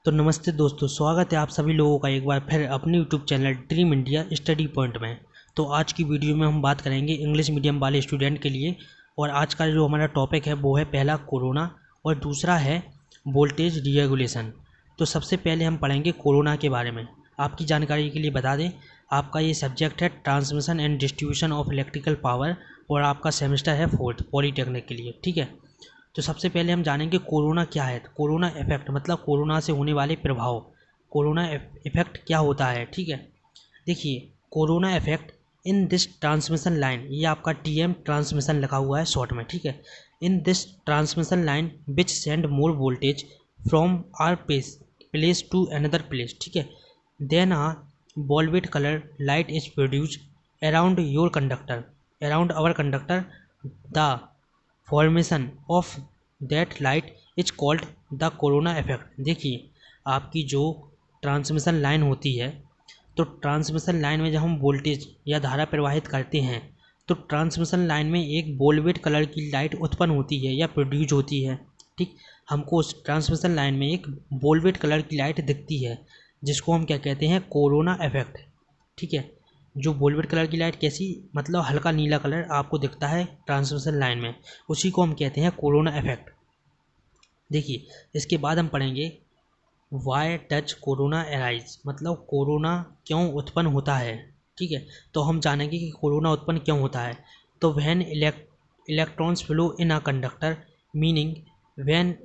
तो नमस्ते दोस्तों, स्वागत है आप सभी लोगों का एक बार फिर अपने YouTube channel dream India study point में। तो आज की वीडियो में हम बात करेंगे इंग्लिश मीडियम वाले स्टूडेंट के लिए। और आज का जो हमारा टॉपिक है वो है पहला कोरोना और दूसरा है वोल्टेज रीरेगुलेशन। तो सबसे पहले हम पढ़ेंगे कोरोना के बारे में। आपकी जानकारी के लिए बता दें, आपका ये सब्जेक्ट है transmission and distribution of electrical power और आपका सेमेस्टर है 4th पॉलीटेक्निक के लिए। ठीक है, तो सबसे पहले हम जानेंगे कोरोना क्या है। तो कोरोना इफेक्ट मतलब कोरोना से होने वाले प्रभाव। कोरोना इफेक्ट क्या होता है, ठीक है। देखिए, corona effect in this transmission line, ये आपका टीएम ट्रांसमिशन लिखा हुआ है शॉर्ट में, ठीक है। In this transmission line which send more voltage from our place to another place, ठीक है। Then a violet colour light is produce around your conductor, around our conductor. The formation of that light is called the corona effect. देखिए, आपकी जो transmission line होती है, तो transmission line में जब हम वोल्टेज या धारा प्रवाहित करते हैं तो ट्रांसमिशन लाइन में एक वोल्वेट कलर की लाइट उत्पन्न होती है या प्रोड्यूस होती है, ठीक। हमको उस ट्रांसमिशन लाइन में एक वोल्वेट कलर की लाइट दिखती है, जिसको हम क्या कहते हैं, कोरोना इफेक्ट, ठीक है। जो वोल्वेट कलर की लाइट कैसी, मतलब हल्का नीला कलर आपको दिखता है ट्रांसमिशन लाइन में, उसी को हम कहते हैं कोरोना इफेक्ट। देखिए, इसके बाद हम पढ़ेंगे वाई डज कोरोना अराइज, मतलब कोरोना क्यों उत्पन्न होता है, ठीक है। तो हम जानेंगे कि कोरोना उत्पन्न क्यों होता है। तो when electrons flow in a conductor, meaning when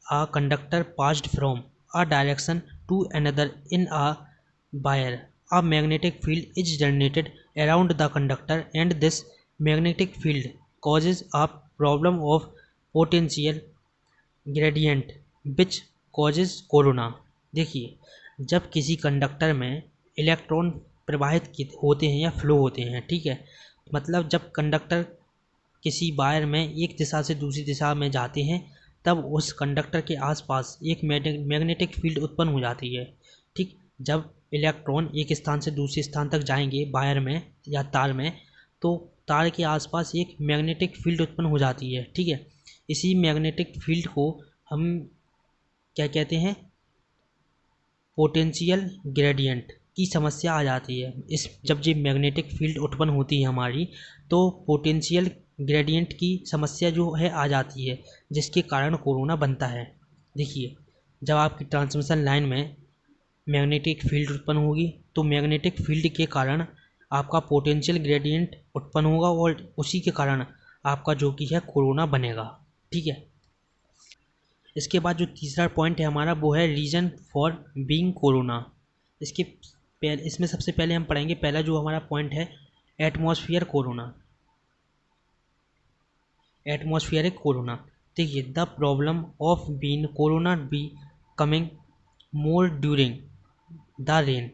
a conductor passed from a direction to another in a wire, a magnetic field is generated around the conductor and this magnetic field causes a problem of potential gradient which causes corona। देखिए, जब किसी conductor में electron प्रवाहित होते हैं या flow होते हैं, ठीक है, मतलब जब कंडक्टर किसी वायर में एक दिशा से दूसरी दिशा में जाते हैं, तब उस कंडक्टर के आसपास एक मैग्नेटिक फील्ड उत्पन्न हो जाती है, ठीक। जब इलेक्ट्रॉन एक स्थान से दूसरे स्थान तक जाएंगे वायर में या तार में, तो तार के आसपास एक मैग्नेटिक फील्ड उत्पन्न हो जाती है, ठीक है। इसी मैग्नेटिक फील्ड को हम क्या कहते हैं, पोटेंशियल ग्रेडियंट की समस्या आ जाती है। इस जब ये मैग्नेटिक फील्ड उत्पन्न होती है हमारी, तो पोटेंशियल ग्रेडियंट की समस्या जो है आ जाती है, जिसके कारण कोरोना बनता है। देखिए, जब आपकी ट्रांसमिशन लाइन में मैग्नेटिक फील्ड उत्पन्न होगी, तो मैग्नेटिक फील्ड के कारण आपका पोटेंशियल ग्रेडियंट उत्पन्न होगा और उसी के कारण आपका जो कि है कोरोना बनेगा, ठीक है। इसके बाद जो तीसरा पॉइंट है हमारा, वो है रीज़न फॉर बीइंग कोरोना। इसमें सबसे पहले हम पढ़ेंगे, पहला जो हमारा पॉइंट है एटमॉस्फेयर कोरोना, एटमॉस्फेरिक कोरोना। देखिए, the problem of being corona be coming more during the rain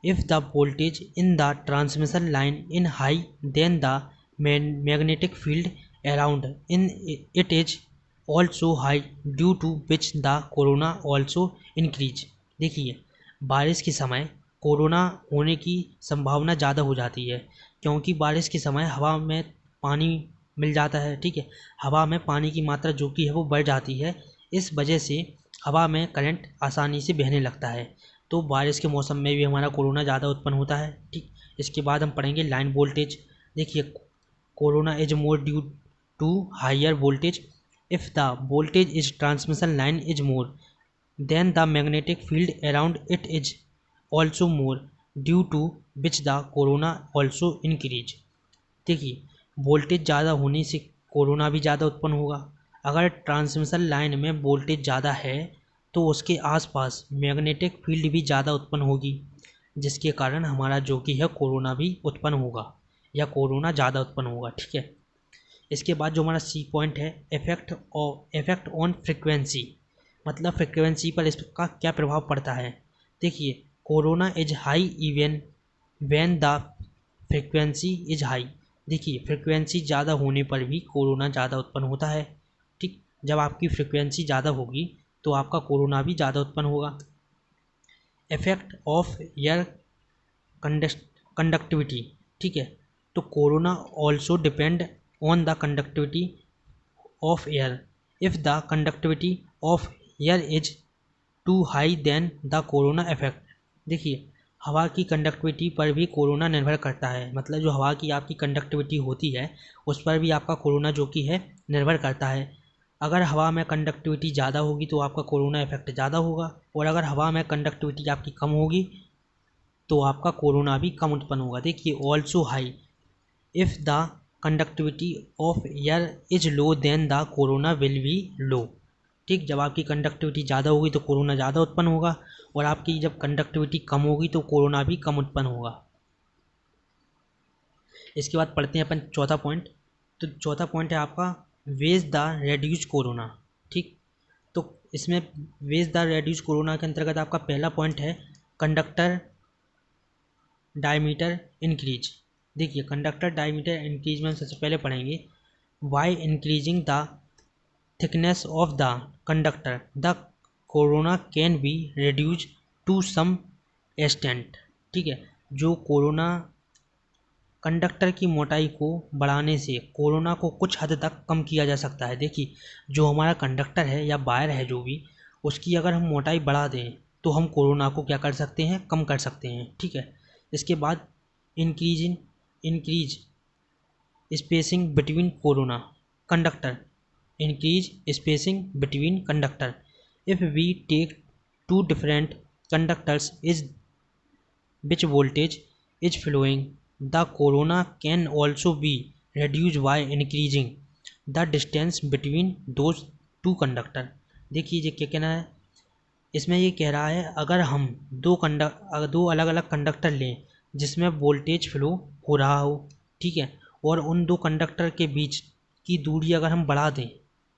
if the voltage in the transmission line in high, then the magnetic field around in it is also high, due to which the corona also increase। देखिए, बारिश के समय corona होने की संभावना ज़्यादा हो जाती है, क्योंकि बारिश के समय हवा में पानी मिल जाता है, ठीक है। हवा में पानी की मात्रा जो कि है वो बढ़ जाती है, इस वजह से हवा में करंट आसानी से बहने लगता है, तो बारिश के मौसम में भी हमारा कोरोना ज़्यादा उत्पन्न होता है, ठीक। इसके बाद हम पढ़ेंगे लाइन वोल्टेज। देखिए, corona is more due to higher voltage if the voltage is transmission line is more then the magnetic field around it is also more, due to which the corona also increase. देखिए, voltage ज़्यादा होने से corona भी ज़्यादा उत्पन्न होगा। अगर transmission line में वोल्टेज ज़्यादा है तो उसके आसपास मैग्नेटिक फील्ड भी ज़्यादा उत्पन्न होगी, जिसके कारण हमारा जो कि है कोरोना भी उत्पन्न होगा या कोरोना ज़्यादा उत्पन्न होगा, ठीक है। इसके बाद जो हमारा सी पॉइंट है इफेक्ट ऑन फ्रिक्वेंसी, मतलब फ्रिक्वेंसी पर इसका क्या प्रभाव पड़ता है। देखिए, corona is high even when the frequency is high. देखिए, फ्रिक्वेंसी ज़्यादा होने पर भी कोरोना ज़्यादा उत्पन्न होता है, ठीक। जब आपकी फ्रिक्वेंसी ज़्यादा होगी तो आपका कोरोना भी ज़्यादा उत्पन्न होगा। इफेक्ट ऑफ एयर कंडक्टिविटी, ठीक है। तो corona also depend on the conductivity of air. If the conductivity of air is too high then the corona effect. देखिए हवा की कंडक्टिविटी पर भी कोरोना निर्भर करता है, मतलब जो हवा की आपकी कंडक्टिविटी होती है उस पर भी आपका कोरोना जो कि है निर्भर करता है। अगर हवा में कंडक्टिविटी ज़्यादा होगी तो आपका कोरोना इफेक्ट ज़्यादा होगा, और अगर हवा में कंडक्टिविटी आपकी कम होगी तो आपका कोरोना भी कम उत्पन्न होगा। देखिए also high, if the conductivity of air is low then the corona will be low. ठीक, जब आपकी कंडक्टिविटी ज़्यादा होगी तो कोरोना ज़्यादा उत्पन्न होगा, और आपकी जब कंडक्टिविटी कम होगी तो कोरोना भी कम उत्पन्न होगा। इसके बाद पढ़ते हैं अपन चौथा पॉइंट। तो चौथा पॉइंट है आपका वेज द रेड्यूज कोरोना। ठीक, तो इसमें वेज द रेड्यूज कोरोना के अंतर्गत आपका पहला पॉइंट है कंडक्टर डायमीटर इंक्रीज। देखिए कंडक्टर डायमीटर इंक्रीज में हम सबसे पहले पढ़ेंगे why increasing the thickness of the conductor the corona can be reduce to some extent. ठीक है, जो कोरोना कंडक्टर की मोटाई को बढ़ाने से कोरोना को कुछ हद तक कम किया जा सकता है। देखिए जो हमारा कंडक्टर है या वायर है जो भी, उसकी अगर हम मोटाई बढ़ा दें तो हम कोरोना को क्या कर सकते हैं, कम कर सकते हैं। ठीक है, इसके बाद increase spacing between corona conductor, increase spacing between conductor. If we take two different conductors is which voltage is flowing, the corona can also be reduced by increasing the distance between those two conductor। देखिए ये क्या कहना है, इसमें ये कह रहा है अगर हम दो अलग अलग कंडक्टर लें जिसमें वोल्टेज फ्लो हो रहा हो, ठीक है, और उन दो कंडक्टर के बीच की दूरी अगर हम बढ़ा दें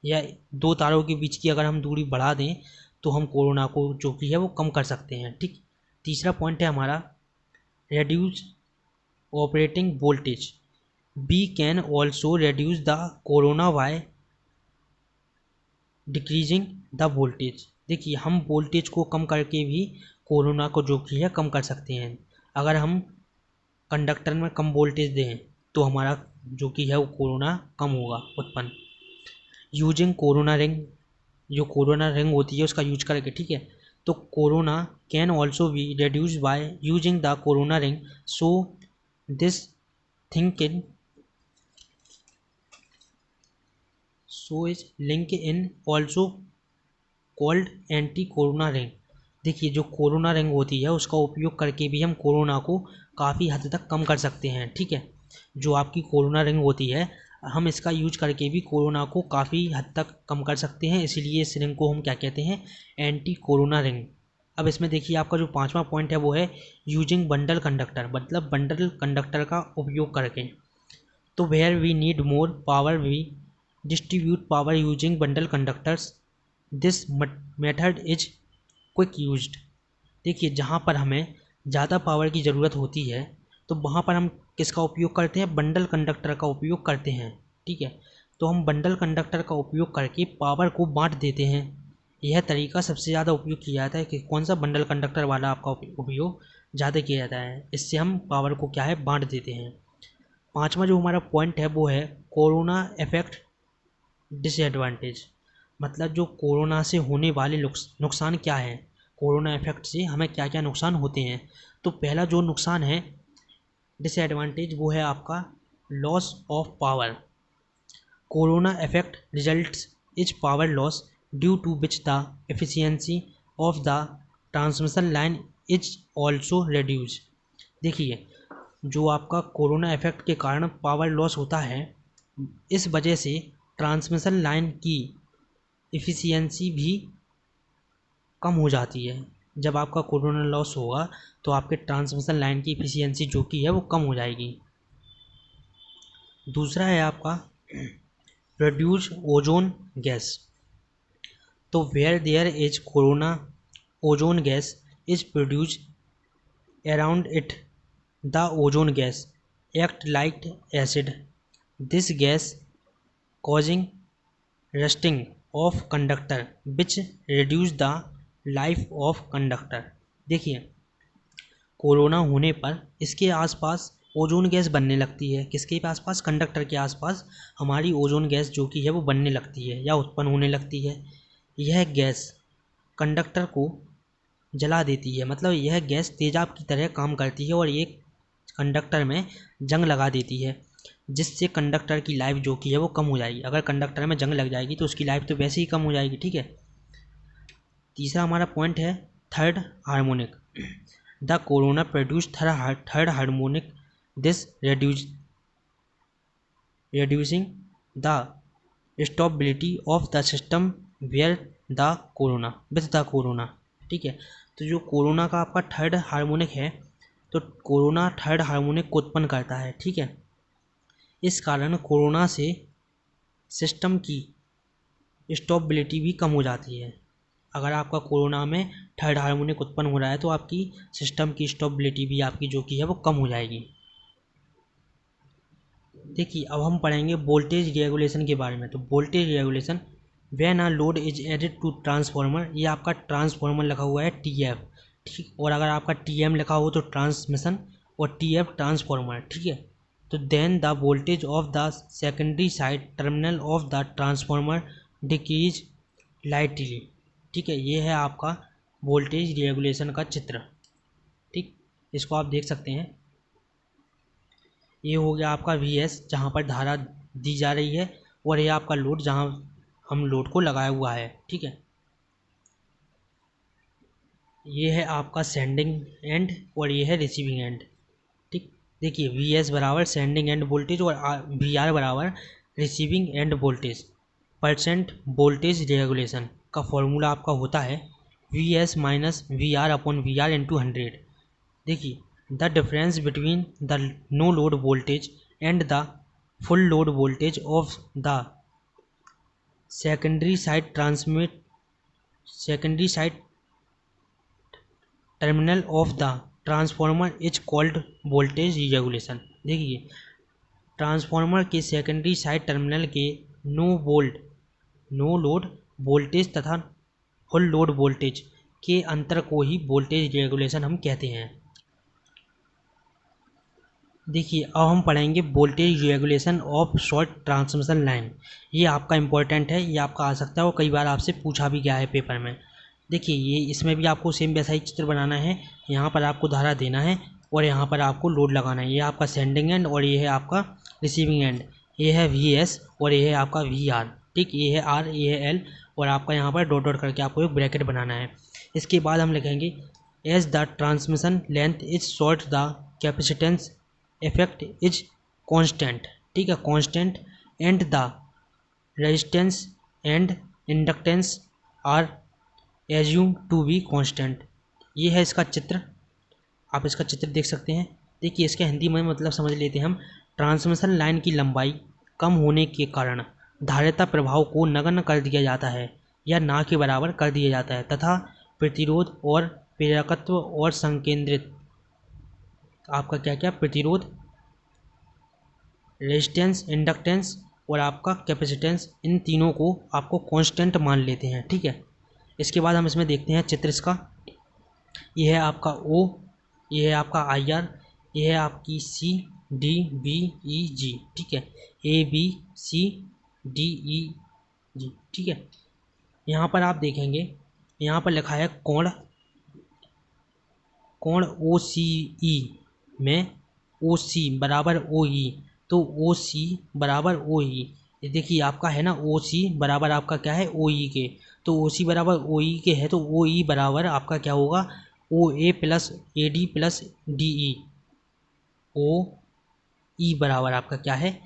या दो तारों के बीच की अगर हम दूरी बढ़ा दें तो हम कोरोना को जो कि है वो कम कर सकते हैं। ठीक, तीसरा पॉइंट है हमारा reduce operating voltage। We can also reduce the corona by decreasing the voltage। देखिए हम वोल्टेज को कम करके भी कोरोना को जो कि है कम कर सकते हैं। अगर हम कंडक्टर में कम वोल्टेज दें तो हमारा जो कि है वो कोरोना कम होगा उत्पन्न। यूजिंग कोरोना रिंग, जो कोरोना रिंग होती है उसका यूज करके। ठीक है, तो corona can also be reduce by using the corona ring, so this thing can so is link in also called anti corona ring. देखिए जो कोरोना रिंग होती है उसका उपयोग करके भी हम कोरोना को काफ़ी हद तक कम कर सकते हैं। ठीक है, जो आपकी कोरोना रिंग होती है हम इसका यूज करके भी कोरोना को काफ़ी हद तक कम कर सकते हैं, इसीलिए इस रिंग को हम क्या कहते हैं, एंटी कोरोना रिंग। अब इसमें देखिए आपका जो पांचवा पॉइंट है वो है यूजिंग बंडल कंडक्टर, मतलब बंडल कंडक्टर का उपयोग करके। तो where we need more power we distribute power using bundle conductors, this method is quick used. देखिए जहाँ पर हमें ज़्यादा पावर की ज़रूरत होती है तो वहाँ पर हम किसका उपयोग करते हैं, बंडल कंडक्टर का उपयोग करते हैं। ठीक है, तो हम बंडल कंडक्टर का उपयोग करके पावर को बांट देते हैं। यह तरीका सबसे ज़्यादा उपयोग किया जाता है कि कौन सा बंडल कंडक्टर वाला आपका उपयोग ज़्यादा किया जाता है, इससे हम पावर को क्या है बांट देते हैं। पांचवा जो हमारा पॉइंट है वो है कोरोना इफेक्ट डिसएडवांटेज, मतलब जो कोरोना से होने वाले नुकसान क्या है, कोरोना इफेक्ट से हमें क्या क्या नुकसान होते हैं। तो पहला जो नुकसान है डिसएडवांटेज वो है आपका loss of power. Corona effect results is power loss due to which the efficiency of the transmission line is also reduce. देखिए जो आपका कोरोना इफेक्ट के कारण पावर लॉस होता है, इस वजह से ट्रांसमिशन लाइन की एफिशिएंसी भी कम हो जाती है। जब आपका कोरोना लॉस होगा तो आपके ट्रांसमिशन लाइन की एफिशिएंसी जो कि है वो कम हो जाएगी। दूसरा है आपका प्रोड्यूस ओजोन गैस। तो where there is corona ozone gas is produce around it, the ozone gas act like acid, this gas causing rusting of conductor which reduce the life of conductor. देखिए corona होने पर इसके आसपास ozone gas बनने लगती है, किसके आसपास, कंडक्टर के आसपास हमारी ओजोन गैस जो कि है वो बनने लगती है या उत्पन्न होने लगती है। यह गैस कंडक्टर को जला देती है, मतलब यह गैस तेजाब की तरह काम करती है और ये कंडक्टर में जंग लगा देती है, जिससे कंडक्टर की लाइफ जो कि है वो कम हो जाएगी। अगर कंडक्टर में जंग लग जाएगी तो उसकी लाइफ तो वैसे ही कम हो जाएगी, ठीक है। तीसरा हमारा पॉइंट है third harmonic. The corona produce third harmonic, this reducing the stability of the system where the corona with the corona, ठीक है। तो जो कोरोना का आपका थर्ड हार्मोनिक है, तो कोरोना थर्ड हार्मोनिक को उत्पन्न करता है, ठीक है। इस कारण कोरोना से सिस्टम की स्टेबिलिटी भी कम हो जाती है। अगर आपका कोरोना में थर्ड हार्मोनिक उत्पन्न हो रहा है तो आपकी सिस्टम की स्टेबिलिटी भी आपकी जो कि है वो कम हो जाएगी। देखिए अब हम पढ़ेंगे वोल्टेज रेगुलेशन के बारे में। तो voltage regulation, when a load is added to transformer, ये आपका ट्रांसफार्मर लिखा हुआ है TF, ठीक। और अगर आपका TM लिखा हो तो ट्रांसमिशन, और TF ट्रांसफार्मर, ठीक है। तो then the voltage of the secondary side terminal of the transformer decreases lightly, ठीक है। ये है आपका वोल्टेज रेगुलेशन का चित्र, ठीक। इसको आप देख सकते हैं। ये हो गया आपका VS जहाँ पर धारा दी जा रही है, और ये आपका लोड जहाँ हम लोड को लगाया हुआ है, ठीक है। ये है आपका सेंडिंग एंड और ये है रिसीविंग एंड, ठीक। देखिए VS बराबर सेंडिंग एंड वोल्टेज और VR बराबर receiving end voltage. Percent voltage regulation का फॉर्मूला आपका होता है VS minus VR upon VR into 100। देखिए the difference between the no load voltage and the full load voltage of the secondary side terminal of the transformer is called voltage regulation। देखिए transformer के secondary side terminal के no load voltage तथा full load voltage के अंतर को ही voltage regulation हम कहते हैं। देखिए अब हम पढ़ेंगे voltage regulation of short transmission line. ये आपका इम्पोर्टेंट है, ये आपका आ सकता है और कई बार आपसे पूछा भी गया है पेपर में। देखिए ये इसमें भी आपको सेम वैसा ही चित्र बनाना है। यहाँ पर आपको धारा देना है और यहाँ पर आपको लोड लगाना है। ये आपका सेंडिंग एंड और ये है आपका रिसीविंग एंड। ये है VS और ये है आपका VR, ठीक। ये है R, ये है L, और आपका यहाँ पर डॉट डॉट करके आपको एक ब्रैकेट बनाना है। इसके बाद हम लिखेंगे as the transmission length is short the capacitance effect is constant, ठीक है, constant, and the resistance and inductance are assume to be constant. ये है इसका चित्र, आप इसका चित्र देख सकते हैं। देखिए इसके हिंदी में मतलब समझ लेते हैं हम। ट्रांसमिशन लाइन की लंबाई कम होने के कारण धारिता प्रभाव को नगण्य कर दिया जाता है या ना के बराबर कर दिया जाता है, तथा प्रतिरोध और प्रेरकत्व और संकेंद्रित आपका क्या क्या प्रतिरोध, रेजिस्टेंस, इंडक्टेंस और आपका कैपेसिटेंस, इन तीनों को आपको कांस्टेंट मान लेते हैं, ठीक है। इसके बाद हम इसमें देखते हैं चित्र इसका। ये है आपका O, ये है आपका IR, ये है आपकी C D B E G, ठीक है, A B C D E G, ठीक है। यहाँ पर आप देखेंगे यहाँ पर लिखा है कोण OCE में OC बराबर OE, तो OC बराबर OE। ये देखिए आपका है ना OC बराबर आपका क्या है OE के, तो OC बराबर OE के है तो OE बराबर आपका क्या होगा OA plus AD plus DE। OE बराबर आपका क्या है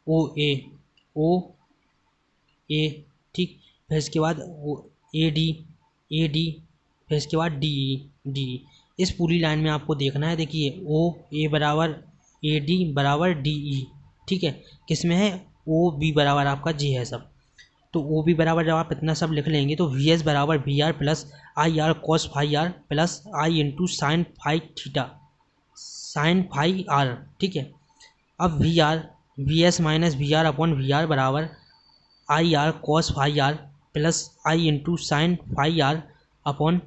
OA, ठीक। फिर इसके बाद AD, फिर इसके बाद DE। इस पूरी लाइन में आपको देखना है। देखिए OA बराबर AD बराबर DE, ठीक है। किस में है OB बराबर आपका G है सब। तो OB बराबर जब आप इतना सब लिख लेंगे तो VS बराबर VR plus IR cos phi R plus I into sine phi theta sine phi R, ठीक है। अब VS minus VR upon VR बराबर IR cos phi R plus I into sine phi R upon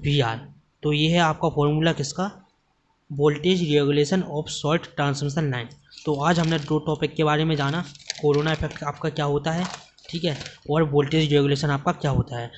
VR। तो ये है आपका formula किसका, voltage regulation of short transmission line. तो आज हमने दो टॉपिक के बारे में जाना, कोरोना इफेक्ट आपका क्या होता है, ठीक है, और वोल्टेज रेगुलेशन आपका क्या होता है।